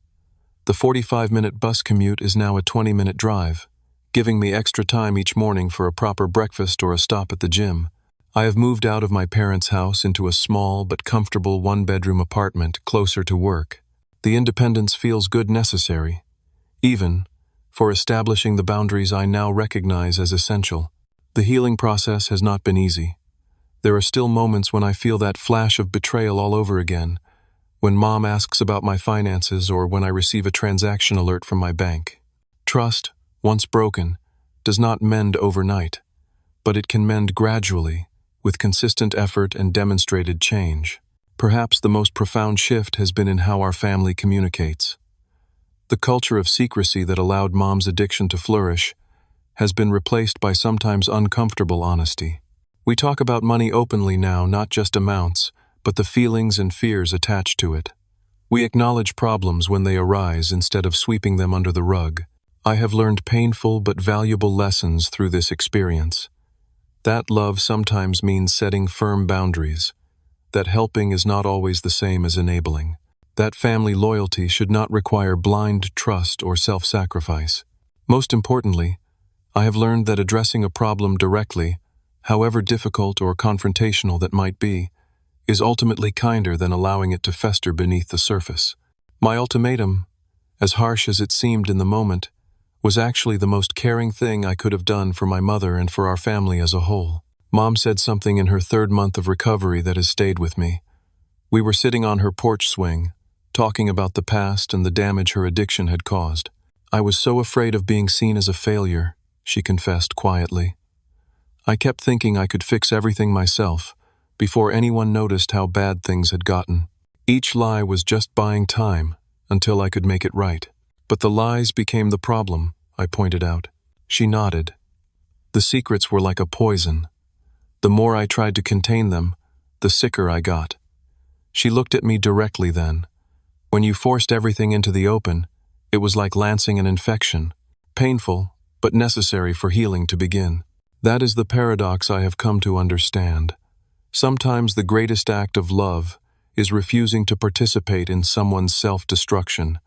The 45-minute bus commute is now a 20-minute drive, giving me extra time each morning for a proper breakfast or a stop at the gym. I have moved out of my parents' house into a small but comfortable one-bedroom apartment closer to work. The independence feels good necessary, even for establishing the boundaries I now recognize as essential. The healing process has not been easy. There are still moments when I feel that flash of betrayal all over again, when Mom asks about my finances or when I receive a transaction alert from my bank. Trust, once broken, does not mend overnight, but it can mend gradually, with consistent effort and demonstrated change. Perhaps the most profound shift has been in how our family communicates. The culture of secrecy that allowed Mom's addiction to flourish has been replaced by sometimes uncomfortable honesty. We talk about money openly now, not just amounts, but the feelings and fears attached to it. We acknowledge problems when they arise instead of sweeping them under the rug. I have learned painful but valuable lessons through this experience. That love sometimes means setting firm boundaries, that helping is not always the same as enabling, that family loyalty should not require blind trust or self-sacrifice. Most importantly, I have learned that addressing a problem directly, however difficult or confrontational that might be, is ultimately kinder than allowing it to fester beneath the surface. My ultimatum, as harsh as it seemed in the moment, was actually the most caring thing I could have done for my mother and for our family as a whole. Mom said something in her third month of recovery that has stayed with me. We were sitting on her porch swing, talking about the past and the damage her addiction had caused. I was so afraid of being seen as a failure, she confessed quietly. I kept thinking I could fix everything myself, before anyone noticed how bad things had gotten. Each lie was just buying time, until I could make it right. But the lies became the problem, I pointed out. She nodded. The secrets were like a poison. The more I tried to contain them, the sicker I got. She looked at me directly then. When you forced everything into the open, it was like lancing an infection. Painful, but necessary for healing to begin. That is the paradox I have come to understand. Sometimes the greatest act of love is refusing to participate in someone's self-destruction.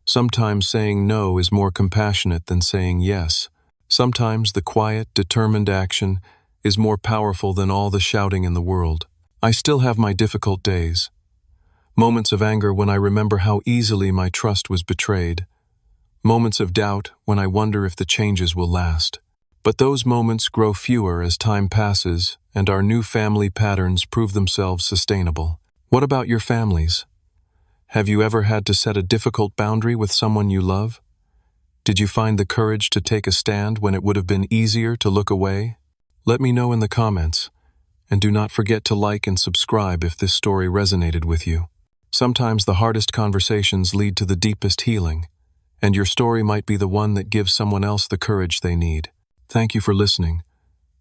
Sometimes saying no is more compassionate than saying yes. Sometimes the quiet, determined action is more powerful than all the shouting in the world. I still have my difficult days. Moments of anger when I remember how easily my trust was betrayed. Moments of doubt when I wonder if the changes will last. But those moments grow fewer as time passes and our new family patterns prove themselves sustainable. What about your families? Have you ever had to set a difficult boundary with someone you love? Did you find the courage to take a stand when it would have been easier to look away? Let me know in the comments, and do not forget to like and subscribe if this story resonated with you. Sometimes the hardest conversations lead to the deepest healing, and your story might be the one that gives someone else the courage they need. Thank you for listening,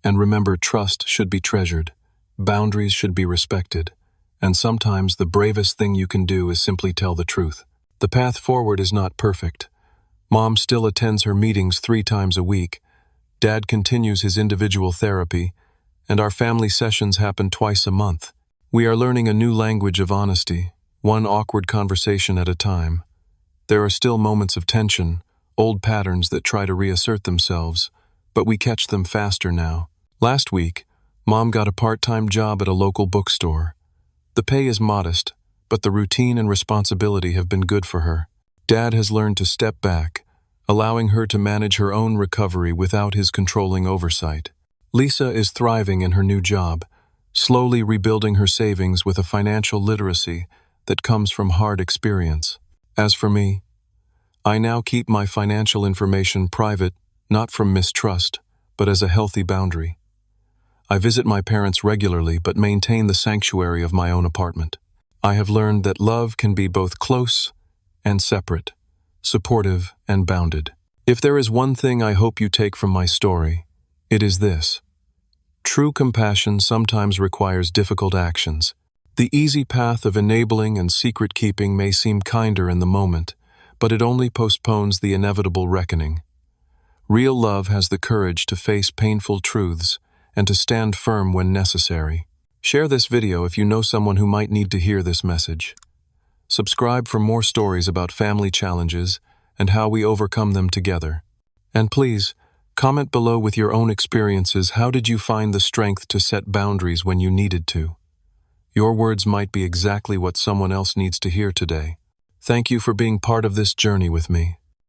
and remember, trust should be treasured, boundaries should be respected, and sometimes the bravest thing you can do is simply tell the truth. The path forward is not perfect. Mom still attends her meetings 3 times a week, Dad continues his individual therapy, and our family sessions happen twice a month. We are learning a new language of honesty, one awkward conversation at a time. There are still moments of tension, old patterns that try to reassert themselves, but we catch them faster now. Last week, Mom got a part-time job at a local bookstore. The pay is modest, but the routine and responsibility have been good for her. Dad has learned to step back, allowing her to manage her own recovery without his controlling oversight. Lisa is thriving in her new job, slowly rebuilding her savings with a financial literacy that comes from hard experience. As for me, I now keep my financial information private, not from mistrust, but as a healthy boundary. I visit my parents regularly but maintain the sanctuary of my own apartment. I have learned that love can be both close and separate, supportive and bounded. If there is one thing I hope you take from my story, it is this. True compassion sometimes requires difficult actions. The easy path of enabling and secret-keeping may seem kinder in the moment, but it only postpones the inevitable reckoning. Real love has the courage to face painful truths and to stand firm when necessary. Share this video if you know someone who might need to hear this message. Subscribe for more stories about family challenges and how we overcome them together. And please, comment below with your own experiences. How did you find the strength to set boundaries when you needed to? Your words might be exactly what someone else needs to hear today. Thank you for being part of this journey with me.